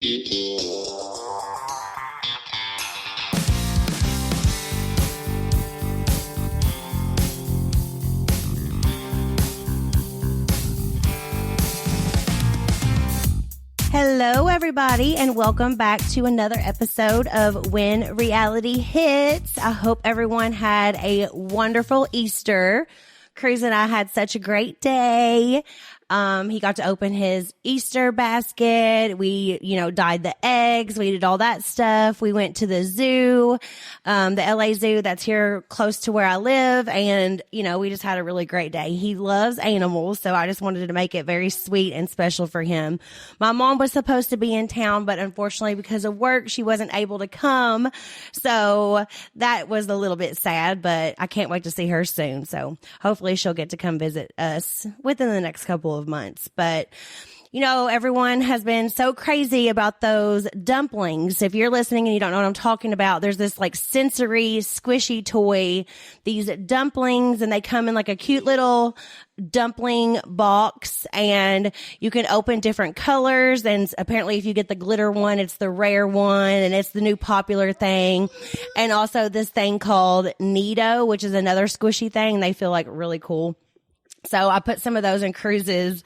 Hello, everybody, and welcome back to another episode of When Reality Hits. I hope everyone had a wonderful Easter. Cruz and I had such a great day. He got to open his Easter basket. We, dyed the eggs. We did all that stuff. We went to the zoo, the LA zoo that's here close to where I live. And, we just had a really great day. He loves animals. So I just wanted to make it very sweet and special for him. My mom was supposed to be in town, but unfortunately because of work, she wasn't able to come. So that was a little bit sad, but I can't wait to see her soon. So hopefully she'll get to come visit us within the next couple of months. But everyone has been so crazy about those dumplings. If you're listening and you don't know what I'm talking about, there's this like sensory squishy toy, these dumplings, and they come in like a cute little dumpling box, and you can open different colors. And apparently if you get the glitter one, it's the rare one, and it's the new popular thing. And also this thing called Neato, which is another squishy thing. They feel like really cool. So I put some of those in Cruz's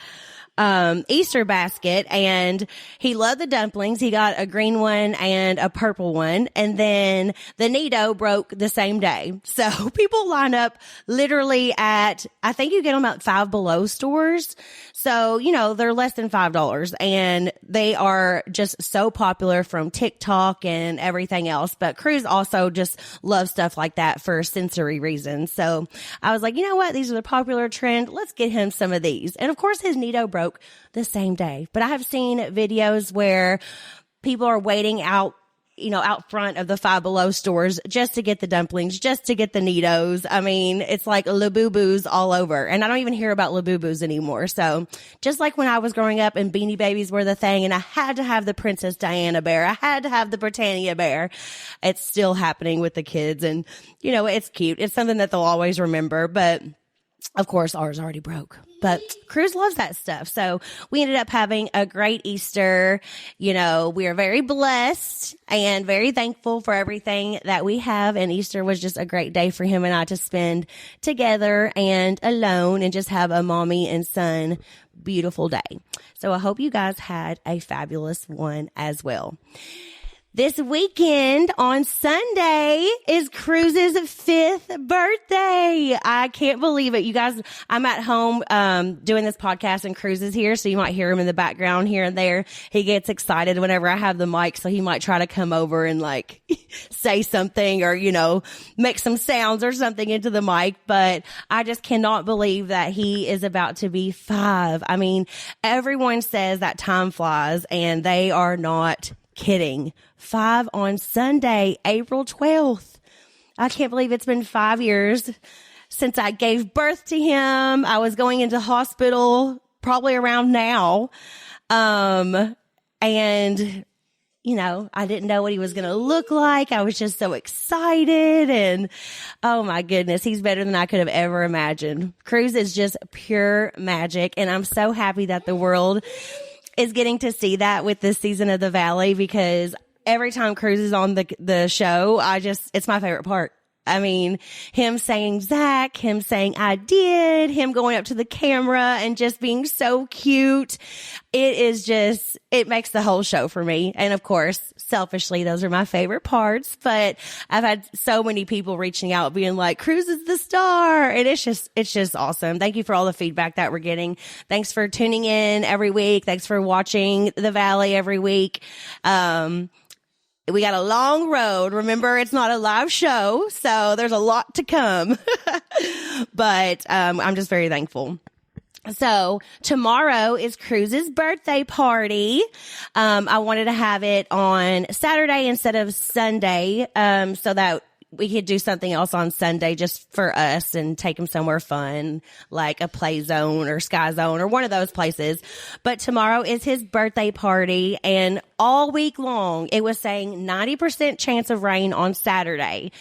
Easter basket, and he loved the dumplings. He got a green one and a purple one, and then the Neato broke the same day. So people line up literally at, I think you get them at Five Below stores. So, they're less than $5, and they are just so popular from TikTok and everything else. But Cruz also just loves stuff like that for sensory reasons. So I was like, you know what? These are the popular trend. Let's get him some of these. And of course, his Neato broke the same day. But I have seen videos where people are waiting out front of the Five Below stores just to get the dumplings, just to get the Neatos. I mean, it's like Labubu's all over. And I don't even hear about Labubu's anymore. So just like when I was growing up and Beanie Babies were the thing, and I had to have the Princess Diana bear, I had to have the Britannia bear. It's still happening with the kids. And, it's cute. It's something that they'll always remember. But of course, ours already broke. But Cruz loves that stuff. So we ended up having a great Easter. We are very blessed and very thankful for everything that we have. And Easter was just a great day for him and I to spend together and alone and just have a mommy and son beautiful day. So I hope you guys had a fabulous one as well. This weekend on Sunday is Cruz's 5th birthday. I can't believe it. You guys, I'm at home doing this podcast and Cruz is here, so you might hear him in the background here and there. He gets excited whenever I have the mic, so he might try to come over and like say something or, make some sounds or something into the mic. But I just cannot believe that he is about to be 5. I mean, everyone says that time flies, and they are not kidding. 5 on Sunday, April 12th. I can't believe it's been 5 years since I gave birth to him. I was going into hospital probably around now. And, I didn't know what he was going to look like. I was just so excited. And oh my goodness, he's better than I could have ever imagined. Cruz is just pure magic. And I'm so happy that the world is getting to see that with this season of The Valley, because every time Cruz is on the show, it's my favorite part. I mean, him saying Zach, him saying I did, him going up to the camera and just being so cute. It makes the whole show for me. And of course, selfishly, those are my favorite parts. But I've had so many people reaching out being like, Cruz is the star. And it's just awesome. Thank you for all the feedback that we're getting. Thanks for tuning in every week. Thanks for watching The Valley every week. We got a long road. Remember, it's not a live show, so there's a lot to come. But I'm just very thankful. So tomorrow is Cruz's birthday party. I wanted to have it on Saturday instead of Sunday, so that we could do something else on Sunday just for us and take him somewhere fun, like a play zone or sky zone or one of those places. But tomorrow is his birthday party, and all week long it was saying 90% chance of rain on Saturday.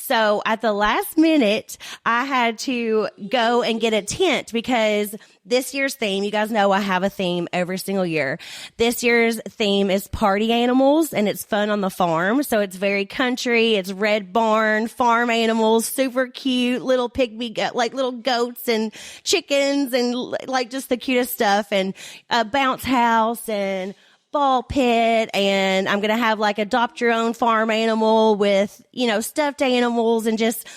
So at the last minute, I had to go and get a tent because this year's theme, you guys know I have a theme every single year. This year's theme is party animals, and it's fun on the farm. So it's very country. It's red barn, farm animals, super cute, little like little goats and chickens and like just the cutest stuff, and a bounce house and ball pit, and I'm going to have like adopt your own farm animal with, stuffed animals and just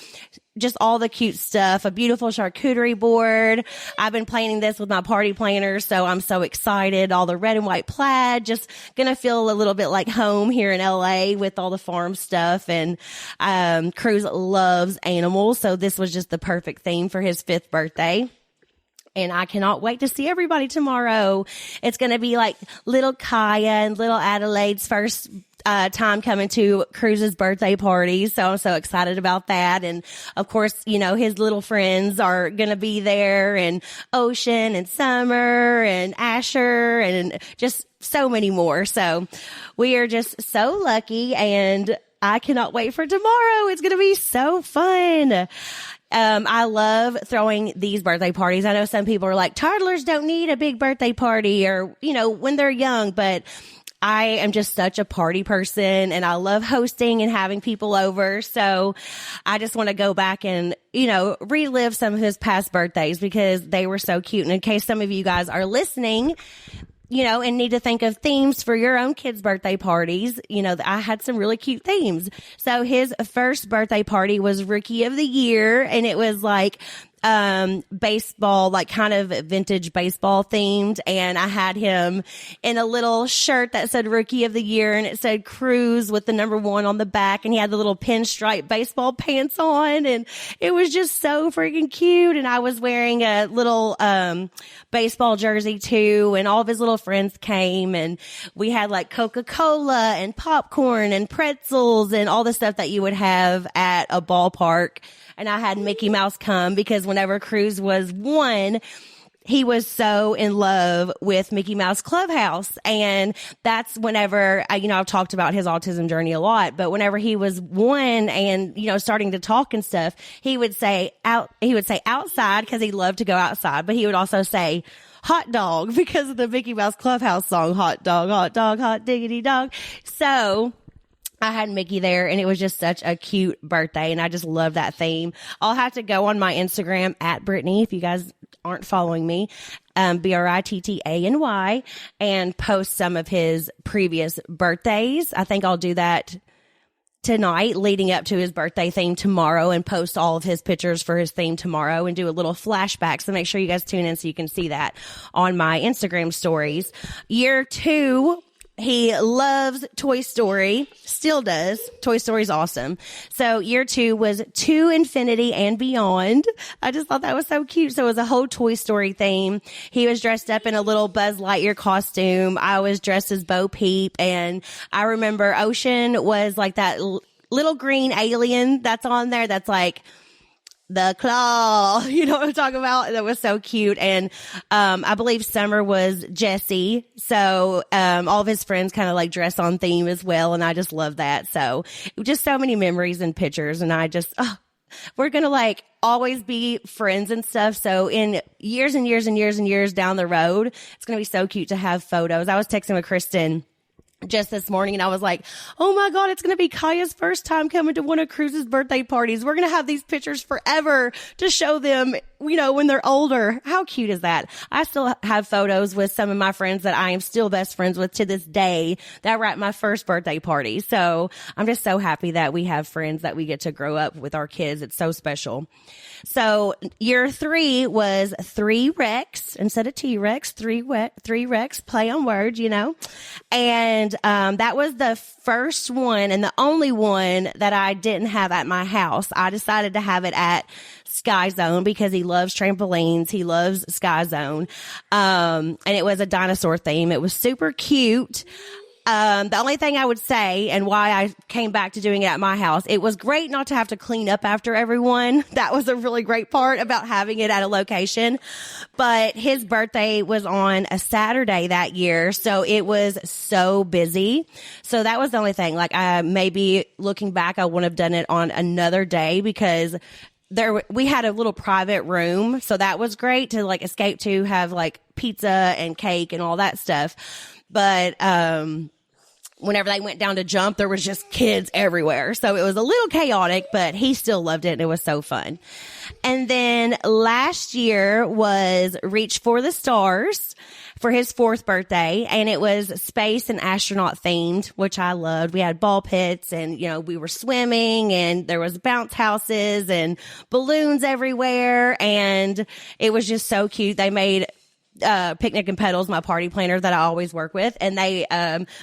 all the cute stuff, a beautiful charcuterie board. I've been planning this with my party planner, so I'm so excited. All the red and white plaid, just going to feel a little bit like home here in LA with all the farm stuff. And Cruz loves animals, so this was just the perfect theme for his 5th birthday. And I cannot wait to see everybody tomorrow. It's going to be like little Kaya and little Adelaide's first time coming to Cruz's birthday party. So I'm so excited about that. And of course, his little friends are going to be there, and Ocean and Summer and Asher and just so many more. So we are just so lucky, and I cannot wait for tomorrow. It's going to be so fun. I love throwing these birthday parties. I know some people are like, toddlers don't need a big birthday party, or, when they're young, but I am just such a party person, and I love hosting and having people over. So I just want to go back and, relive some of his past birthdays because they were so cute. And in case some of you guys are listening, and need to think of themes for your own kids' birthday parties, I had some really cute themes. So his first birthday party was Rookie of the Year, and it was like baseball, like kind of vintage baseball themed. And I had him in a little shirt that said Rookie of the Year, and it said Cruz with the number 1 on the back, and he had the little pinstripe baseball pants on, and it was just so freaking cute. And I was wearing a little baseball jersey too, and all of his little friends came, and we had like Coca-Cola and popcorn and pretzels and all the stuff that you would have at a ballpark. And I had Mickey Mouse come because whenever Cruz was 1, he was so in love with Mickey Mouse Clubhouse. And that's whenever, I've talked about his autism journey a lot, but whenever he was 1 and, starting to talk and stuff, he would say outside because he loved to go outside, but he would also say hot dog because of the Mickey Mouse Clubhouse song, hot dog, hot diggity dog. So I had Mickey there, and it was just such a cute birthday, and I just love that theme. I'll have to go on my Instagram at Brittany, if you guys aren't following me, Brittany, and post some of his previous birthdays. I think I'll do that tonight leading up to his birthday theme tomorrow, and post all of his pictures for his theme tomorrow and do a little flashback. So make sure you guys tune in so you can see that on my Instagram stories. Year 2, he loves Toy Story, still does. Toy Story's awesome. So year 2 was To Infinity and Beyond. I just thought that was so cute. So it was a whole Toy Story theme. He was dressed up in a little Buzz Lightyear costume. I was dressed as Bo Peep. And I remember Ocean was like that little green alien that's on there that's like the claw, you know what I'm talking about? That was so cute. And I believe Summer was Jessie. So all of his friends kind of like dress on theme as well. And I just love that. So just so many memories and pictures. And I just, we're going to like always be friends and stuff. So in years and years and years and years down the road, it's going to be so cute to have photos. I was texting with Kristen just this morning, and I was like, oh my God, it's going to be Kaya's first time coming to one of Cruz's birthday parties. We're going to have these pictures forever to show them, when they're older. How cute is that? I still have photos with some of my friends that I am still best friends with to this day that were at my first birthday party. So I'm just so happy that we have friends that we get to grow up with our kids. It's so special. So year 3 was 3 Rex instead of T-Rex, 3 Rex, play on words, and that was the first one and the only one that I didn't have at my house. I decided to have it at Sky Zone because he loves trampolines. He loves Sky Zone. And it was a dinosaur theme. It was super cute. The only thing I would say, and why I came back to doing it at my house, it was great not to have to clean up after everyone. That was a really great part about having it at a location. But his birthday was on a Saturday that year, so it was so busy. So that was the only thing. Like, maybe looking back, I wouldn't have done it on another day because we had a little private room. So that was great to like escape to, have like pizza and cake and all that stuff. But, whenever they went down to jump, there was just kids everywhere. So it was a little chaotic, but he still loved it and it was so fun. And then last year was Reach for the Stars for his 4th birthday, and it was space and astronaut themed, which I loved. We had ball pits and, we were swimming and there was bounce houses and balloons everywhere. And it was just so cute. They made Picnic and Pedals, my party planner that I always work with, and they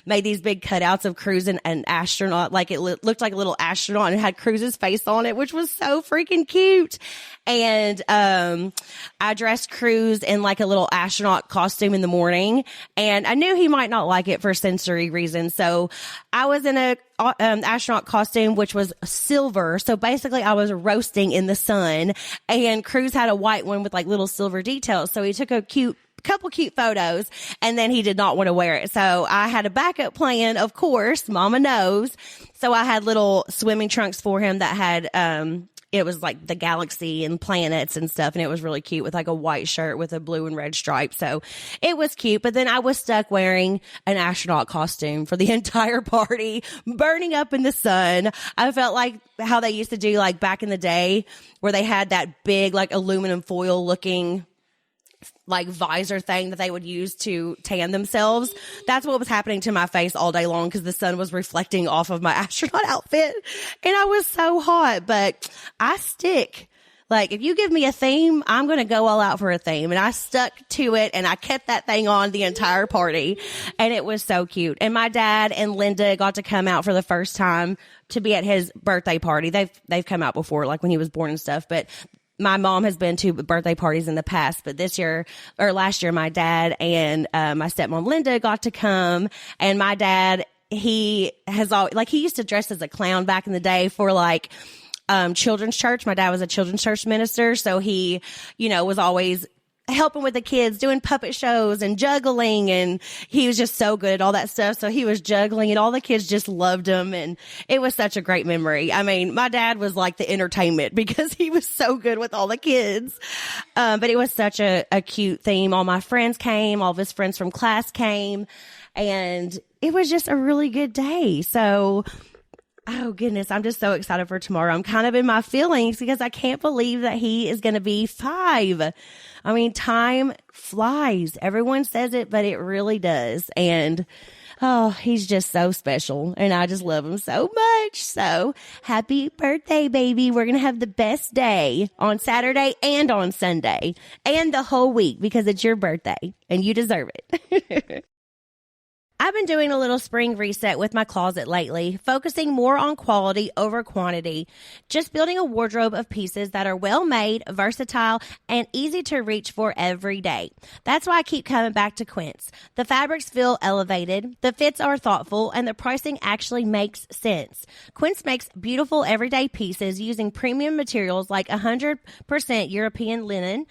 made these big cutouts of Cruz and an astronaut. Like it looked like a little astronaut, and it had Cruz's face on it, which was so freaking cute. And I dressed Cruz in like a little astronaut costume in the morning, and I knew he might not like it for sensory reasons, so I was in a astronaut costume, which was silver. So basically I was roasting in the sun, and Cruz had a white one with like little silver details. So he took a couple cute photos, and then he did not want to wear it. So I had a backup plan, of course, mama knows. So I had little swimming trunks for him that had, it was like the galaxy and planets and stuff. And it was really cute with like a white shirt with a blue and red stripe. So it was cute. But then I was stuck wearing an astronaut costume for the entire party, burning up in the sun. I felt like how they used to do like back in the day where they had that big like aluminum foil looking like visor thing that they would use to tan themselves. That's what was happening to my face all day long because the sun was reflecting off of my astronaut outfit, and I was so hot. But I stick. Like, if you give me a theme, I'm going to go all out for a theme. And I stuck to it, and I kept that thing on the entire party, and it was so cute. And my dad and Linda got to come out for the first time to be at his birthday party. They've come out before, like when he was born and stuff, but my mom has been to birthday parties in the past, but last year, my dad and my stepmom Linda got to come. And my dad, he used to dress as a clown back in the day for like children's church. My dad was a children's church minister, so he, was always helping with the kids, doing puppet shows and juggling, and he was just so good at all that stuff. So he was juggling, and all the kids just loved him, and it was such a great memory. I mean, my dad was like the entertainment because he was so good with all the kids. But it was such a cute theme. All my friends came, all of his friends from class came, and it was just a really good day. So, oh goodness, I'm just so excited for tomorrow. I'm kind of in my feelings because I can't believe that he is going to be 5. I mean, time flies. Everyone says it, but it really does. And oh, he's just so special, and I just love him so much. So happy birthday, baby. We're going to have the best day on Saturday and on Sunday and the whole week because it's your birthday and you deserve it. I've been doing a little spring reset with my closet lately, focusing more on quality over quantity, just building a wardrobe of pieces that are well made, versatile, and easy to reach for every day. That's why I keep coming back to Quince. The fabrics feel elevated, the fits are thoughtful, and the pricing actually makes sense. Quince makes beautiful everyday pieces using premium materials like 100% European linen,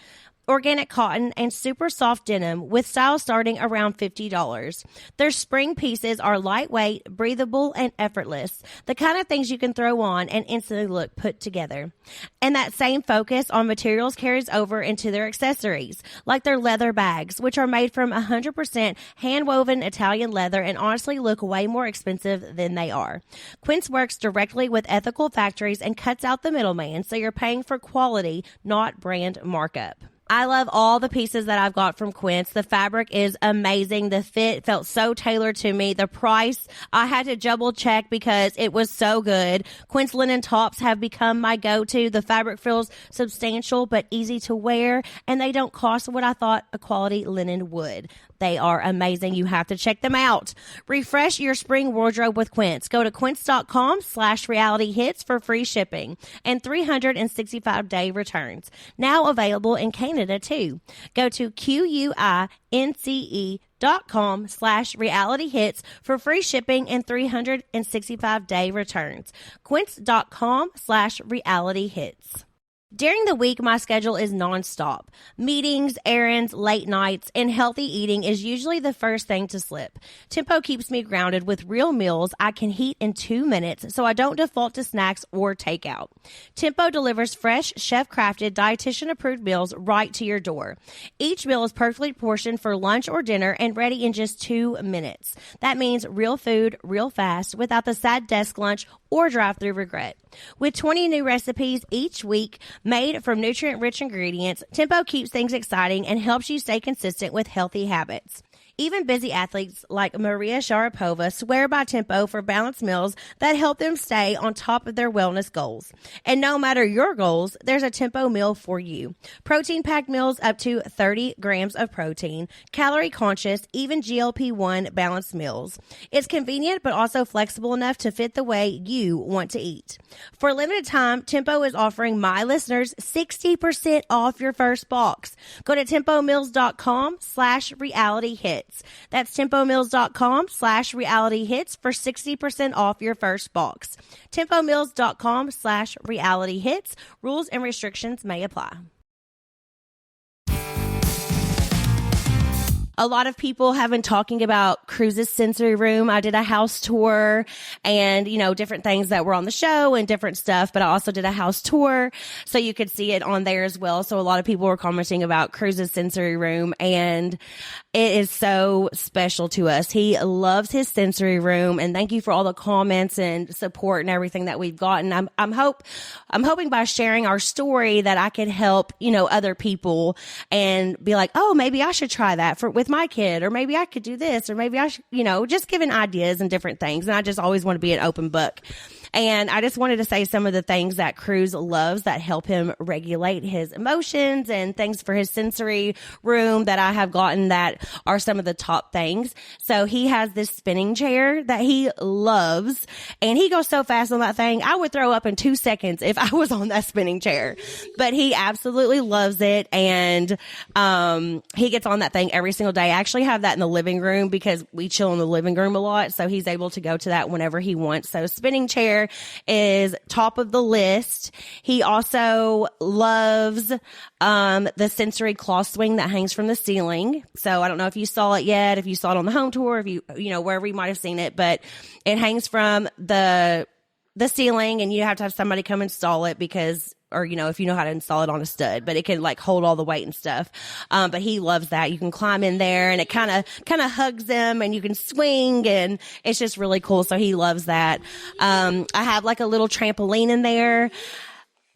organic cotton, and super soft denim with styles starting around $50. Their spring pieces are lightweight, breathable, and effortless. The kind of things you can throw on and instantly look put together. And that same focus on materials carries over into their accessories, like their leather bags, which are made from 100% hand-woven Italian leather and honestly look way more expensive than they are. Quince works directly with ethical factories and cuts out the middleman, so you're paying for quality, not brand markup. I love all the pieces that I've got from Quince. The fabric is amazing. The fit felt so tailored to me. The price, I had to double check because it was so good. Quince linen tops have become my go-to. The fabric feels substantial but easy to wear, and they don't cost what I thought a quality linen would. They are amazing. You have to check them out. Refresh your spring wardrobe with Quince. Go to quince.com/realityhits for free shipping and 365-day returns. Now available in Canada Canada too. Go to QUINCE.com/realityhits for free shipping and 365-day returns. Quince.com/realityhits. During the week, my schedule is nonstop. Meetings, errands, late nights, and healthy eating is usually the first thing to slip. Tempo keeps me grounded with real meals I can heat in 2 minutes, so I don't default to snacks or takeout. Tempo delivers fresh, chef-crafted, dietitian-approved meals right to your door. Each meal is perfectly portioned for lunch or dinner and ready in just 2 minutes. That means real food, real fast, without the sad desk lunch or drive-through regret. With 20 new recipes each week made from nutrient-rich ingredients, Tempo keeps things exciting and helps you stay consistent with healthy habits. Even busy athletes like Maria Sharapova swear by Tempo for balanced meals that help them stay on top of their wellness goals. And no matter your goals, there's a Tempo meal for you. Protein-packed meals up to 30 grams of protein, calorie-conscious, even GLP-1 balanced meals. It's convenient but also flexible enough to fit the way you want to eat. For a limited time, Tempo is offering my listeners 60% off your first box. Go to tempomills.com/realityhits. That's tempomills.com/realityhits for 60% off your first box. tempomills.com/realityhits. Rules and restrictions may apply. A lot of people have been talking about Cruz's sensory room. I did a house tour and, different things that were on the show and different stuff, but I also did a house tour so you could see it on there as well. So a lot of people were commenting about Cruz's sensory room, and it is so special to us. He loves his sensory room, and thank you for all the comments and support and everything that we've gotten. I'm hoping by sharing our story that I can help, other people and be like, oh, maybe I should try that with my kid, or maybe I could do this, or maybe I should, just giving ideas and different things. And I just always want to be an open book. And I just wanted to say some of the things that Cruz loves that help him regulate his emotions and things for his sensory room that I have gotten that are some of the top things. So he has this spinning chair that he loves, and he goes so fast on that thing. I would throw up in 2 seconds if I was on that spinning chair, but he absolutely loves it. And, he gets on that thing every single day. I actually have that in the living room because we chill in the living room a lot. So he's able to go to that whenever he wants. So spinning chair is top of the list. He also loves the sensory claw swing that hangs from the ceiling. So I don't know if you saw it yet, if you saw it on the home tour, if you wherever you might have seen it, but it hangs from the ceiling, and you have to have somebody come install it because, or, if you know how to install it on a stud, but it can hold all the weight and stuff. But he loves that. You can climb in there and it kind of hugs him, and you can swing, and it's just really cool. So he loves that. I have a little trampoline in there.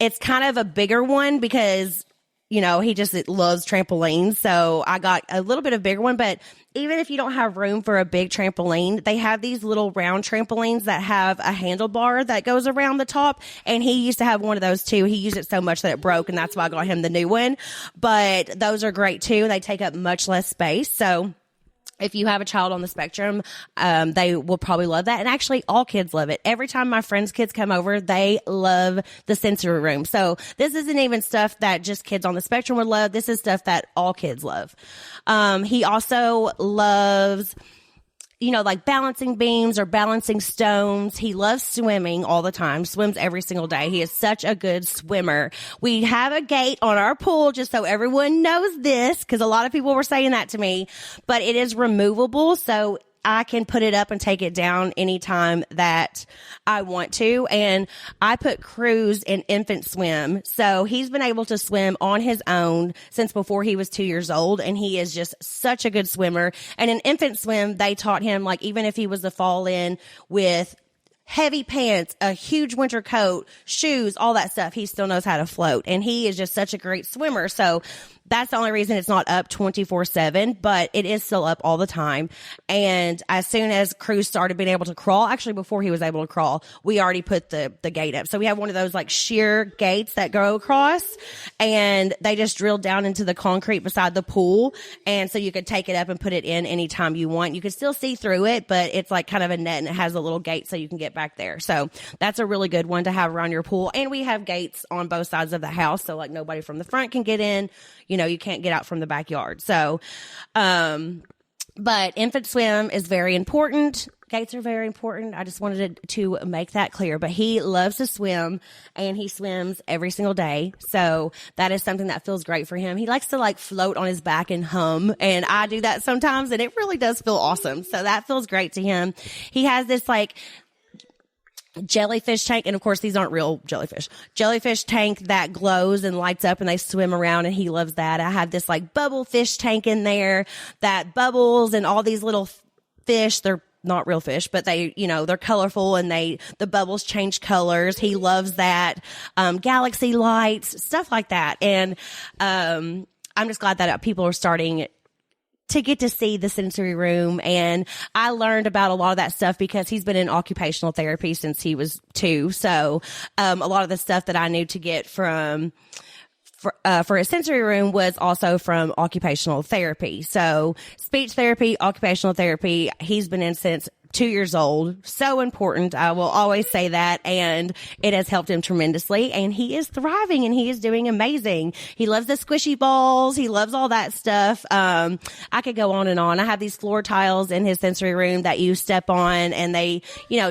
It's kind of a bigger one because, he just loves trampolines. So I got a little bit of bigger one, but even if you don't have room for a big trampoline, they have these little round trampolines that have a handlebar that goes around the top. And he used to have one of those too. He used it so much that it broke, and that's why I got him the new one. But those are great too. They take up much less space. So if you have a child on the spectrum, they will probably love that. And actually, all kids love it. Every time my friends' kids come over, they love the sensory room. So this isn't even stuff that just kids on the spectrum would love. This is stuff that all kids love. He also loves, balancing beams or balancing stones. He loves swimming all the time, swims every single day. He is such a good swimmer. We have a gate on our pool, just so everyone knows this, because a lot of people were saying that to me, but it is removable. So I can put it up and take it down anytime that I want to. And I put Cruz in infant swim. So he's been able to swim on his own since before he was 2 years old. And he is just such a good swimmer. And in infant swim, they taught him, even if he was to fall in with heavy pants, a huge winter coat, shoes, all that stuff, he still knows how to float. And he is just such a great swimmer. So that's the only reason it's not up 24/7, but it is still up all the time. And as soon as Cruz started being able to crawl, actually before he was able to crawl, we already put the gate up. So we have one of those sheer gates that go across, and they just drilled down into the concrete beside the pool. And so you could take it up and put it in anytime you want. You could still see through it, but it's kind of a net, and it has a little gate so you can get back there. So that's a really good one to have around your pool. And we have gates on both sides of the house. So nobody from the front can get in. you can't get out from the backyard. So, but infant swim is very important. Gates are very important. I just wanted to make that clear. But he loves to swim, and he swims every single day. So that is something that feels great for him. He likes to like float on his back and hum, and I do that sometimes, and it really does feel awesome. So that feels great to him. He has this like jellyfish tank, and of course these aren't real jellyfish tank that glows and lights up, and they swim around, and he loves that. I have this like bubble fish tank in there that bubbles, and all these little fish, they're not real fish, but they, they're colorful, and the bubbles change colors. He loves that. Galaxy lights, stuff like that. And I'm just glad that people are starting to get to see the sensory room. And I learned about a lot of that stuff because he's been in occupational therapy since he was 2. So a lot of the stuff that I knew to get for a sensory room was also from occupational therapy. So speech therapy, occupational therapy, he's been in since 2 years old. So important. I will always say that. And it has helped him tremendously. And he is thriving, and he is doing amazing. He loves the squishy balls. He loves all that stuff. I could go on and on. I have these floor tiles in his sensory room that you step on, and they,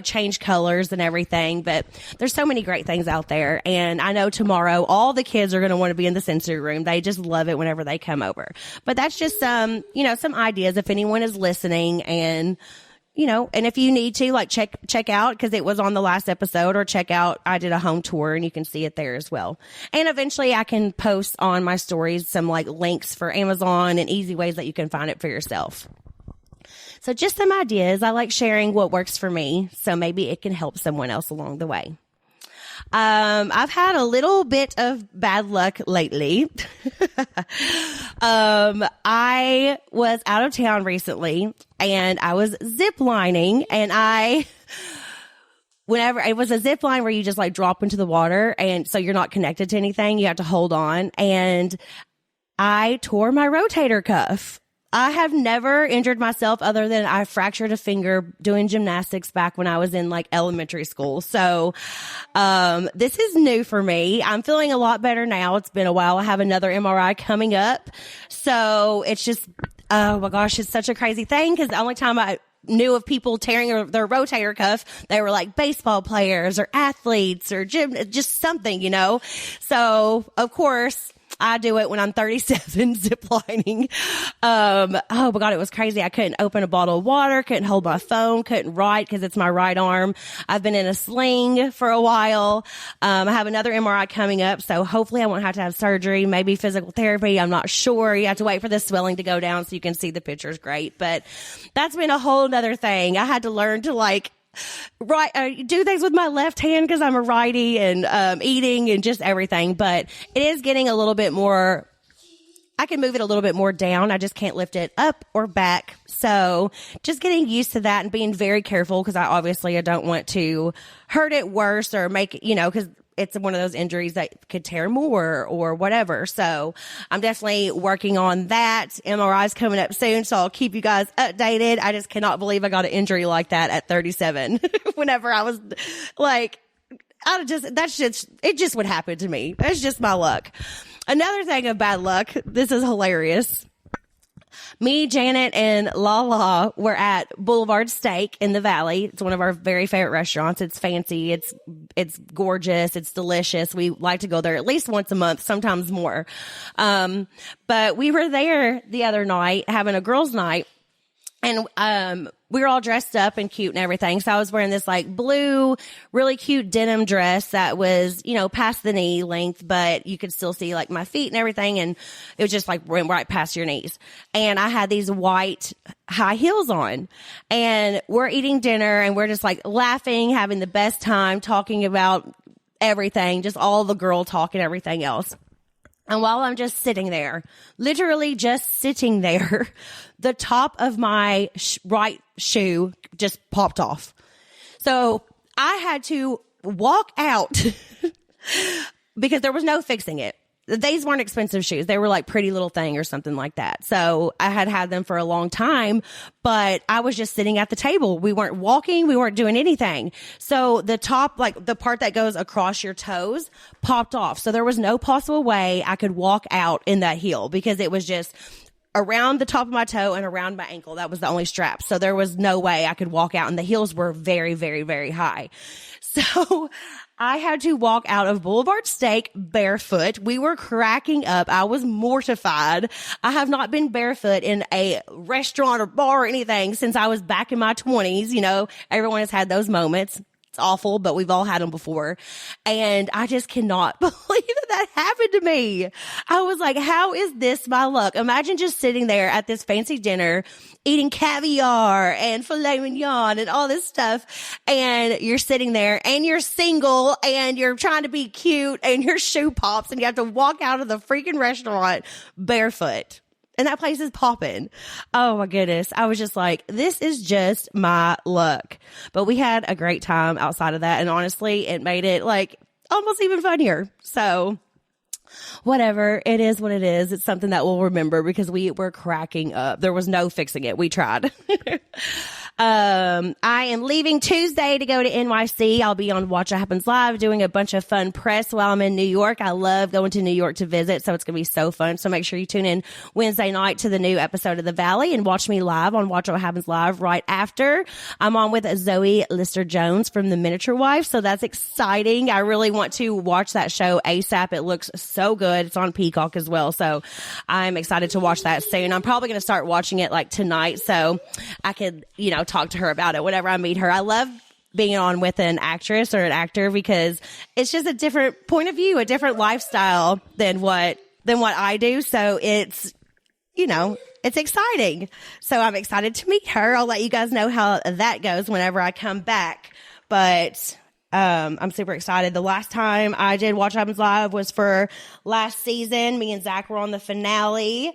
change colors and everything. But there's so many great things out there. And I know tomorrow all the kids are going to want to be in the sensory room. They just love it whenever they come over. But that's just some ideas if anyone is listening. And and if you need to, like, check out, because it was on the last episode, or check out, I did a home tour, and you can see it there as well. And eventually I can post on my stories some like links for Amazon and easy ways that you can find it for yourself. So just some ideas. I like sharing what works for me, so maybe it can help someone else along the way. I've had a little bit of bad luck lately. I was out of town recently, and I was ziplining, and whenever it was a zip line where you just like drop into the water, and so you're not connected to anything, you have to hold on, and I tore my rotator cuff. I have never injured myself other than I fractured a finger doing gymnastics back when I was in like elementary school. So, this is new for me. I'm feeling a lot better now. It's been a while. I have another MRI coming up. So it's just, oh my gosh, it's such a crazy thing, because the only time I knew of people tearing their rotator cuff, they were like baseball players or athletes or just something, So of course, I do it when I'm 37 ziplining. Oh my God, it was crazy. I couldn't open a bottle of water, couldn't hold my phone, couldn't write because it's my right arm. I've been in a sling for a while. I have another MRI coming up, so hopefully I won't have to have surgery, maybe physical therapy. I'm not sure. You have to wait for the swelling to go down so you can see the pictures great. But that's been a whole nother thing. I had to learn to do things with my left hand because I'm a righty, and eating and just everything. But it is getting a little bit more, I can move it a little bit more down. I just can't lift it up or back. So just getting used to that and being very careful, because I don't want to hurt it worse or make it, because it's one of those injuries that could tear more or whatever. So I'm definitely working on that. MRI's coming up soon, so I'll keep you guys updated. I just cannot believe I got an injury like that at 37. Whenever I was like, it just would happen to me. It's just my luck. Another thing of bad luck, this is hilarious. Me, Janet, and Lala were at Boulevard Steak in the Valley. It's one of our very favorite restaurants. It's fancy. It's gorgeous. It's delicious. We like to go there at least once a month, sometimes more. But we were there the other night having a girls' night, and we were all dressed up and cute and everything. So I was wearing this like blue, really cute denim dress that was, past the knee length, but you could still see like my feet and everything. And it was just like went right past your knees. And I had these white high heels on, and we're eating dinner, and we're just like laughing, having the best time, talking about everything, just all the girl talk and everything else. And while I'm just sitting there, literally just sitting there, the top of my right shoe just popped off. So I had to walk out because there was no fixing it. these weren't expensive shoes. They were like Pretty Little Thing or something like that. So I had them for a long time, but I was just sitting at the table. We weren't walking. We weren't doing anything. So the top, like the part that goes across your toes, popped off. So there was no possible way I could walk out in that heel because it was just around the top of my toe and around my ankle. That was the only strap. So there was no way I could walk out, and the heels were very, very, very high. So I had to walk out of Boulevard Steak barefoot. We were cracking up. I was mortified. I have not been barefoot in a restaurant or bar or anything since I was back in my 20s. You know, everyone has had those moments. It's awful, but we've all had them before. And I just cannot believe that happened to me. I was like, how is this my luck? Imagine just sitting there at this fancy dinner, eating caviar and filet mignon and all this stuff. And you're sitting there and you're single and you're trying to be cute and your shoe pops and you have to walk out of the freaking restaurant barefoot. And that place is popping. Oh my goodness. I was just like, this is just my luck. But we had a great time outside of that. And honestly, it made it like almost even funnier. So whatever. It is what it is. It's something that we'll remember because we were cracking up. There was no fixing it. We tried. I am leaving Tuesday to go to NYC. I'll be on Watch What Happens Live doing a bunch of fun press while I'm in New York. I love going to New York to visit, so it's going to be so fun. So make sure you tune in Wednesday night to the new episode of The Valley and watch me live on Watch What Happens Live right after. I'm on with Zoe Lister-Jones from The Miniature Wife, so that's exciting. I really want to watch that show ASAP. It looks so good. It's on Peacock as well, so I'm excited to watch that soon. I'm probably going to start watching it like tonight so I could, talk to her about it whenever I meet her. I love being on with an actress or an actor because it's just a different point of view, a different lifestyle than what I do. So it's, it's exciting. So I'm excited to meet her. I'll let you guys know how that goes whenever I come back. But I'm super excited. The last time I did Watch What Happens Live was for last season. Me and Zach were on the finale.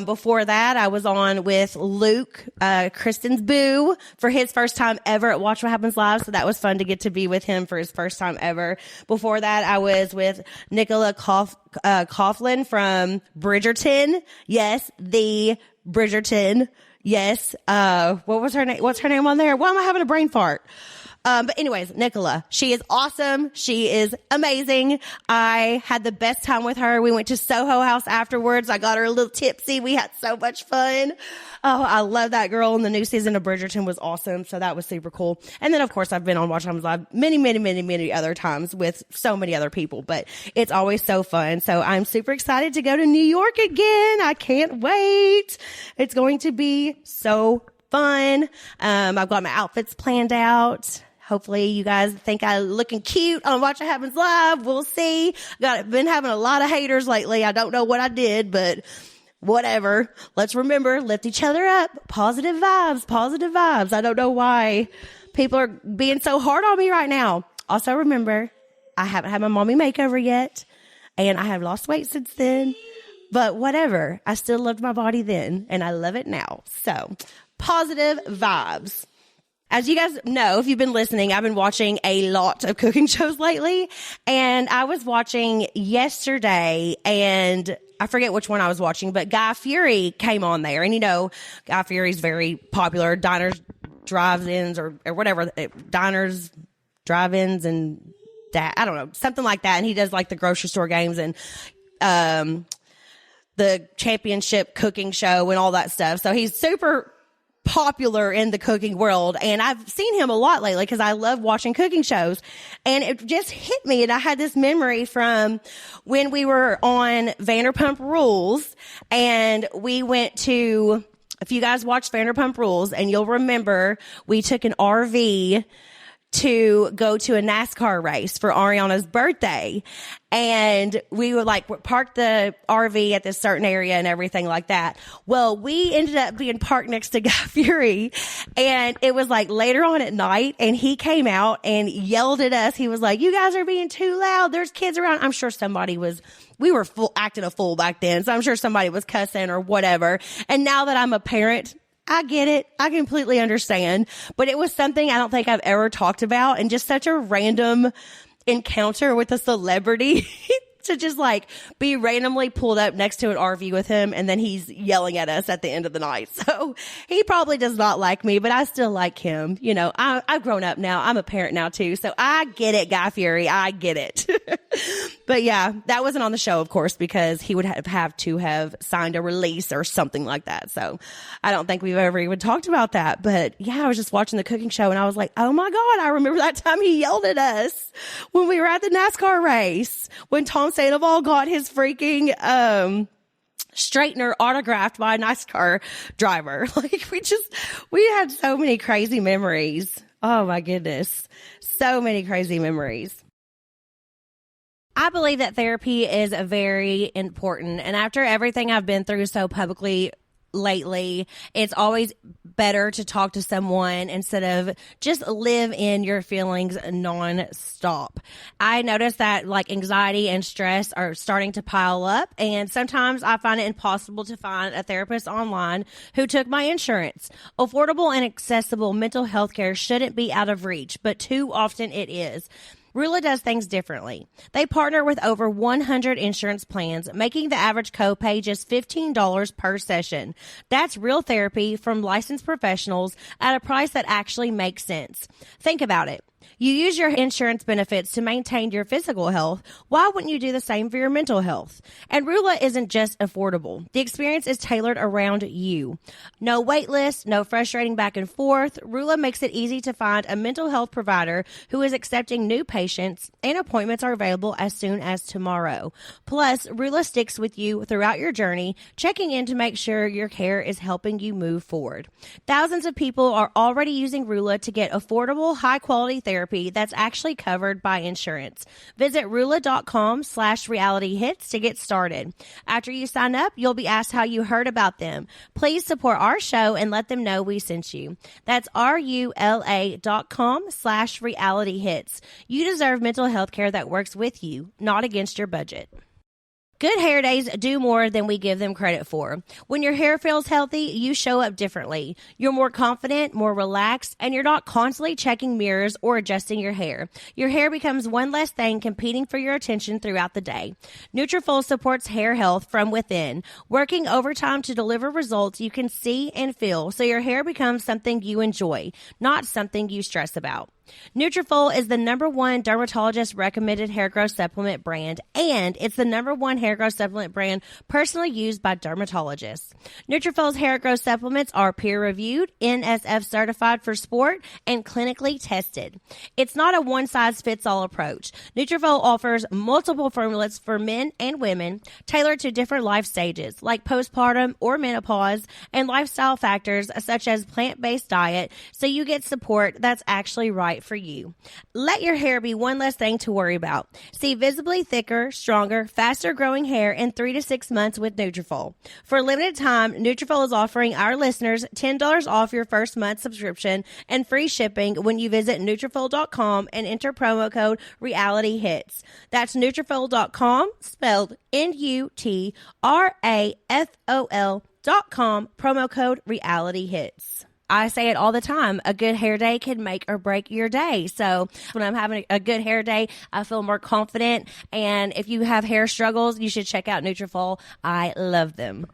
Before that, I was on with Luke, Kristen's boo, for his first time ever at Watch What Happens Live. So that was fun to get to be with him for his first time ever. Before that, I was with Nicola Coughlan from Bridgerton. Yes, the Bridgerton. Yes. What was her name? What's her name on there? Why am I having a brain fart? But anyways, Nicola, she is awesome. She is amazing. I had the best time with her. We went to Soho House afterwards. I got her a little tipsy. We had so much fun. Oh, I love that girl. And the new season of Bridgerton was awesome. So that was super cool. And then of course I've been on Watch What Happens Live many other times with so many other people, but it's always so fun. So I'm super excited to go to New York again. I can't wait. It's going to be so fun. I've got my outfits planned out. Hopefully you guys think I'm looking cute on Watch What Happens Live. We'll see. Been having a lot of haters lately. I don't know what I did, but whatever. Let's remember, lift each other up. Positive vibes, positive vibes. I don't know why people are being so hard on me right now. Also remember, I haven't had my mommy makeover yet, and I have lost weight since then. But whatever. I still loved my body then, and I love it now. So positive vibes. As you guys know, if you've been listening, I've been watching a lot of cooking shows lately, and I was watching yesterday, and I forget which one I was watching, but Guy Fieri came on there, and Guy Fieri's very popular, diners, drive-ins, or whatever, diners, drive-ins, and that, I don't know, something like that, and he does like the grocery store games, and the championship cooking show and all that stuff, so he's super popular in the cooking world, and I've seen him a lot lately because I love watching cooking shows, and it just hit me, and I had this memory from when we were on Vanderpump Rules, and we went to, if you guys watched Vanderpump Rules, and you'll remember, we took an RV to go to a NASCAR race for Ariana's birthday. And we would park the RV at this certain area and everything like that. Well, we ended up being parked next to Guy Fieri, and it was later on at night, and he came out and yelled at us. He was like, "You guys are being too loud. There's kids around." I'm sure we were acting a fool back then. So I'm sure somebody was cussing or whatever. And now that I'm a parent, I get it. I completely understand. But it was something I don't think I've ever talked about, and just such a random encounter with a celebrity to just like be randomly pulled up next to an RV with him, and then he's yelling at us at the end of the night. So he probably does not like me, but I still like him. You know, I've grown up now. I'm a parent now too. So I get it, Guy Fieri. I get it. But yeah, that wasn't on the show, of course, because he would have to have signed a release or something like that. So I don't think we've ever even talked about that. But yeah, I was just watching the cooking show and I was like, oh my God, I remember that time he yelled at us when we were at the NASCAR race, when Tom Sandoval got his freaking, straightener autographed by a NASCAR driver. Like we had so many crazy memories. Oh my goodness. So many crazy memories. I believe that therapy is very important. And after everything I've been through so publicly lately, it's always better to talk to someone instead of just live in your feelings nonstop. I noticed that like anxiety and stress are starting to pile up, and sometimes I find it impossible to find a therapist online who took my insurance. Affordable and accessible mental health care shouldn't be out of reach, but too often it is. Rula does things differently. They partner with over 100 insurance plans, making the average copay just $15 per session. That's real therapy from licensed professionals at a price that actually makes sense. Think about it. You use your insurance benefits to maintain your physical health. Why wouldn't you do the same for your mental health? And Rula isn't just affordable. The experience is tailored around you. No wait list, no frustrating back and forth. Rula makes it easy to find a mental health provider who is accepting new patients, and appointments are available as soon as tomorrow. Plus, Rula sticks with you throughout your journey, checking in to make sure your care is helping you move forward. Thousands of people are already using Rula to get affordable, high-quality therapy that's actually covered by insurance. Visit Rula.com/realityhits to get started. After you sign up, you'll be asked how you heard about them. Please support our show and let them know we sent you. That's RULA.com/realityhits. You deserve mental health care that works with you, not against your budget. Good hair days do more than we give them credit for. When your hair feels healthy, you show up differently. You're more confident, more relaxed, and you're not constantly checking mirrors or adjusting your hair. Your hair becomes one less thing competing for your attention throughout the day. Nutrafol supports hair health from within, working overtime to deliver results you can see and feel, so your hair becomes something you enjoy, not something you stress about. Nutrafol is the #1 dermatologist recommended hair growth supplement brand, and it's the #1 hair growth supplement brand personally used by dermatologists. Nutrafol's hair growth supplements are peer-reviewed, NSF certified for sport, and clinically tested. It's not a one-size-fits-all approach. Nutrafol offers multiple formulas for men and women, tailored to different life stages, like postpartum or menopause, and lifestyle factors such as plant-based diet, so you get support that's actually right for you. Let your hair be one less thing to worry about. See visibly thicker, stronger, faster growing hair in 3 to 6 months with Nutrafol. For a limited time, Nutrafol is offering our listeners $10 off your first month subscription and free shipping when you visit Nutrafol.com and enter promo code RealityHits. That's Nutrafol.com, spelled Nutrafol.com, promo code RealityHits. I say it all the time. A good hair day can make or break your day. So when I'm having a good hair day, I feel more confident. And if you have hair struggles, you should check out Nutrafol. I love them.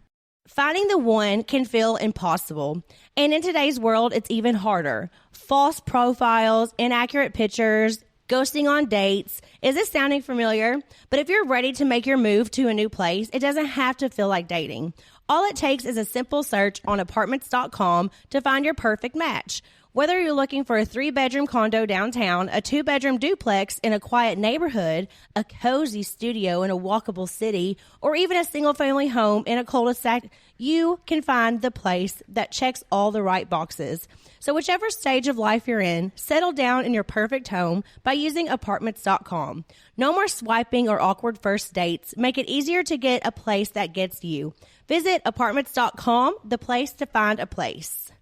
Finding the one can feel impossible. And in today's world, it's even harder. False profiles, inaccurate pictures, ghosting on dates. Is this sounding familiar? But if you're ready to make your move to a new place, it doesn't have to feel like dating. All it takes is a simple search on apartments.com to find your perfect match. Whether you're looking for a 3-bedroom condo downtown, a 2-bedroom duplex in a quiet neighborhood, a cozy studio in a walkable city, or even a single-family home in a cul-de-sac, you can find the place that checks all the right boxes. So whichever stage of life you're in, settle down in your perfect home by using apartments.com. No more swiping or awkward first dates. Make it easier to get a place that gets you. Visit apartments.com, the place to find a place.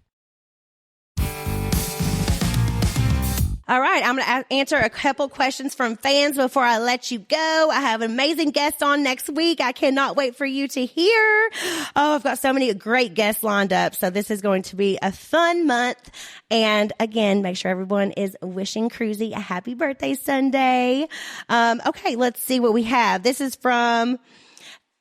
All right, I'm going to answer a couple questions from fans before I let you go. I have an amazing guest on next week. I cannot wait for you to hear. Oh, I've got so many great guests lined up. So this is going to be a fun month. And again, make sure everyone is wishing Cruzy a happy birthday Sunday. Okay, let's see what we have. This is from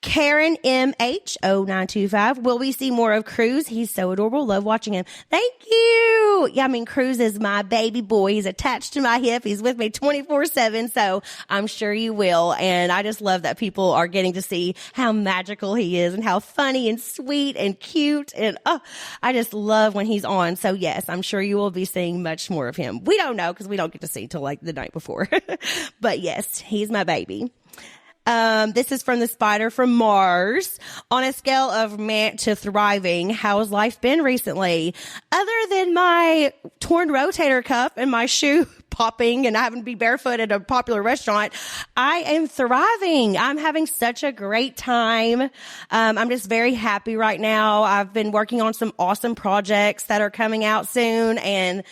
Karen MH0925. Will we see more of Cruz? He's so adorable. Love watching him. Thank you. Yeah, I mean, Cruz is my baby boy. He's attached to my hip. He's with me 24/7. So I'm sure you will. And I just love that people are getting to see how magical he is and how funny and sweet and cute. And I just love when he's on. So yes, I'm sure you will be seeing much more of him. We don't know because we don't get to see till like the night before. But yes, he's my baby. This is from the Spider from Mars. On a scale of meh to thriving, how has life been recently? Other than my torn rotator cuff and my shoe popping and having to be barefoot at a popular restaurant, I am thriving. I'm having such a great time. I'm just very happy right now. I've been working on some awesome projects that are coming out soon, and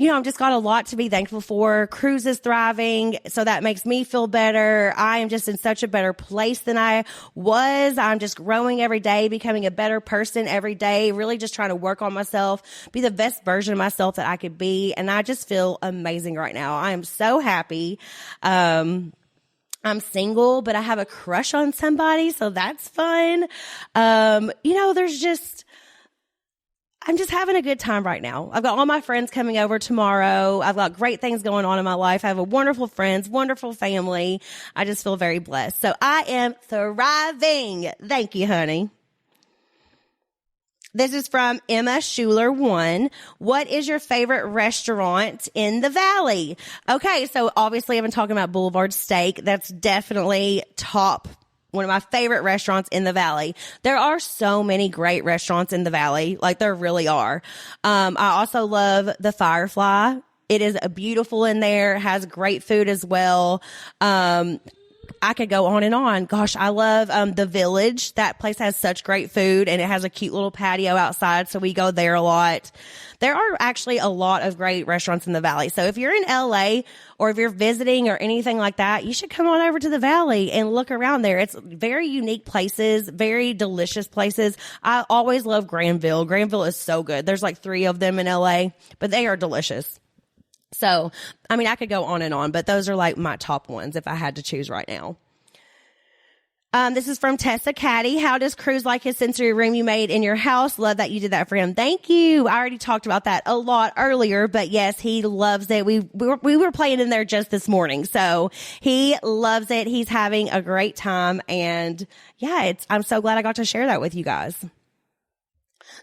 I've just got a lot to be thankful for. Cruz is thriving, so that makes me feel better. I am just in such a better place than I was. I'm just growing every day, becoming a better person every day, really just trying to work on myself, be the best version of myself that I could be. And I just feel amazing right now. I am so happy. I'm single, but I have a crush on somebody, so that's fun. I'm just having a good time right now. I've got all my friends coming over tomorrow. I've got great things going on in my life. I have a wonderful friends, wonderful family. I just feel very blessed. So I am thriving. Thank you, honey. This is from Emma Schuler 1. What is your favorite restaurant in the Valley? Okay, so obviously I've been talking about Boulevard Steak. That's definitely top. One of my favorite restaurants in the Valley. There are so many great restaurants in the Valley. Like there really are. I also love the Firefly. It is beautiful in there, has great food as well. I could go on and on. Gosh, I love the Village. That place has such great food, and it has a cute little patio outside, so we go there a lot. There are actually a lot of great restaurants in the Valley. So if you're in LA or if you're visiting or anything like that, you should come on over to the Valley and look around there. It's very unique places, very delicious places. I always love Granville. Granville is so good. There's like 3 of them in LA, but they are delicious. So, I mean, I could go on and on, but those are like my top ones if I had to choose right now. This is from Tessa Caddy. How does Cruz like his sensory room you made in your house? Love that you did that for him. Thank you. I already talked about that a lot earlier, but yes, he loves it. We were playing in there just this morning, so he loves it. He's having a great time, and yeah, I'm so glad I got to share that with you guys.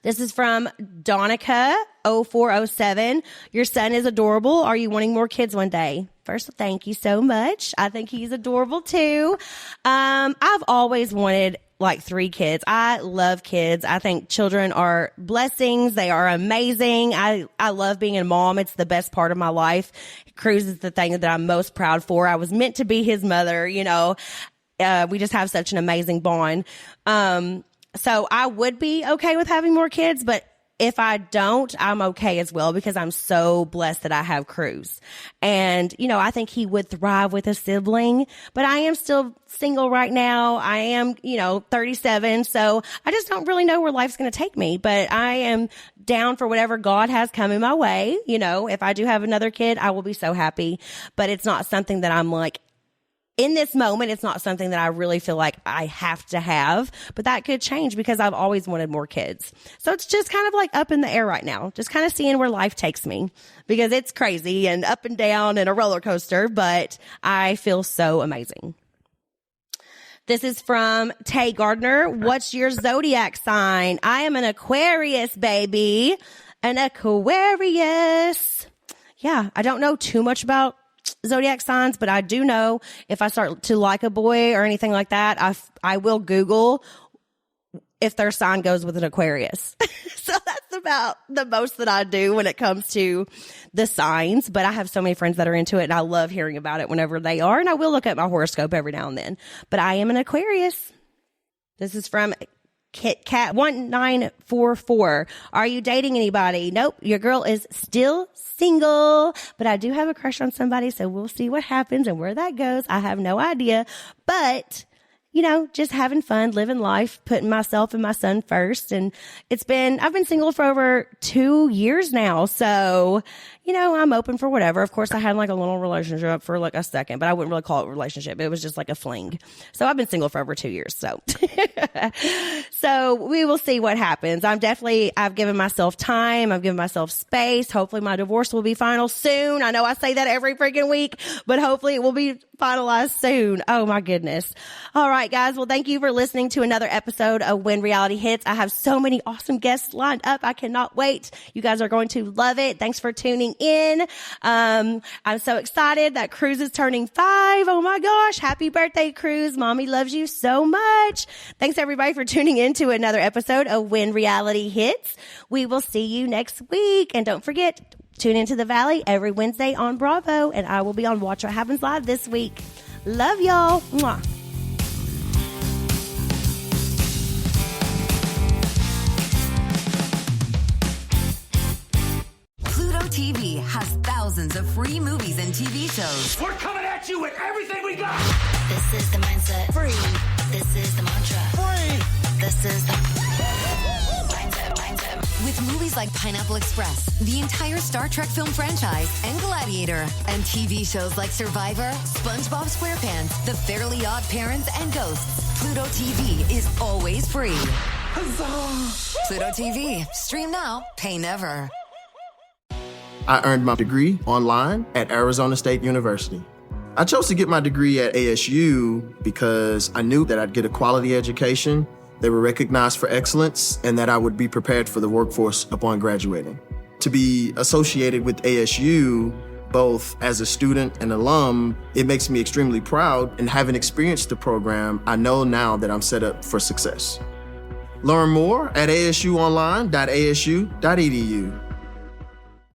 This is from Donica 0407. Your son is adorable. Are you wanting more kids one day? First, thank you so much. I think he's adorable too. I've always wanted like 3 kids. I love kids. I think children are blessings. They are amazing. I love being a mom. It's the best part of my life. Cruz is the thing that I'm most proud for. I was meant to be his mother, we just have such an amazing bond. So I would be okay with having more kids, but if I don't, I'm okay as well because I'm so blessed that I have Cruz. And, I think he would thrive with a sibling, but I am still single right now. I am, 37. So I just don't really know where life's going to take me, but I am down for whatever God has coming my way. If I do have another kid, I will be so happy, but it's not something that I'm like, in this moment, it's not something that I really feel like I have to have, but that could change because I've always wanted more kids. So it's just kind of like up in the air right now, just kind of seeing where life takes me because it's crazy and up and down and a roller coaster, but I feel so amazing. This is from Tay Gardner. What's your zodiac sign? I am an Aquarius, baby. An Aquarius. Yeah, I don't know too much about zodiac signs, but I do know if I start to like a boy or anything like that, I will Google if their sign goes with an Aquarius. So that's about the most that I do when it comes to the signs, but I have so many friends that are into it and I love hearing about it whenever they are. And I will look at my horoscope every now and then, but I am an Aquarius. This is from KitKat1944. Are you dating anybody? Nope. Your girl is still single, but I do have a crush on somebody. So we'll see what happens and where that goes. I have no idea, but just having fun, living life, putting myself and my son first. And I've been single for over 2 years now. So, I'm open for whatever. Of course, I had like a little relationship for like a second, but I wouldn't really call it a relationship. It was just like a fling. So I've been single for over 2 years. So, so we will see what happens. I've given myself time. I've given myself space. Hopefully my divorce will be final soon. I know I say that every freaking week, but hopefully it will be finalized soon. Oh my goodness. All right, guys. Well, thank you for listening to another episode of When Reality Hits. I have so many awesome guests lined up. I cannot wait. You guys are going to love it. Thanks for tuning in. I'm so excited that Cruz is turning 5. Oh my gosh. Happy birthday, Cruz. Mommy loves you so much. Thanks everybody for tuning in to another episode of When Reality Hits. We will see you next week. And don't forget, tune into the Valley every Wednesday on Bravo, and I will be on Watch What Happens Live this week. Love y'all. Mwah. Pluto TV has thousands of free movies and TV shows. We're coming at you with everything we got. This is the mindset. Free. This is the mantra. Free. This is the mindset. With movies like Pineapple Express, the entire Star Trek film franchise, and Gladiator, and TV shows like Survivor, SpongeBob SquarePants, The Fairly Odd Parents, and Ghosts. Pluto TV is always free. Huzzah! Pluto TV. Stream now, pay never. I earned my degree online at Arizona State University. I chose to get my degree at ASU because I knew that I'd get a quality education, they were recognized for excellence, and that I would be prepared for the workforce upon graduating. To be associated with ASU, both as a student and alum, it makes me extremely proud, and having experienced the program, I know now that I'm set up for success. Learn more at asuonline.asu.edu.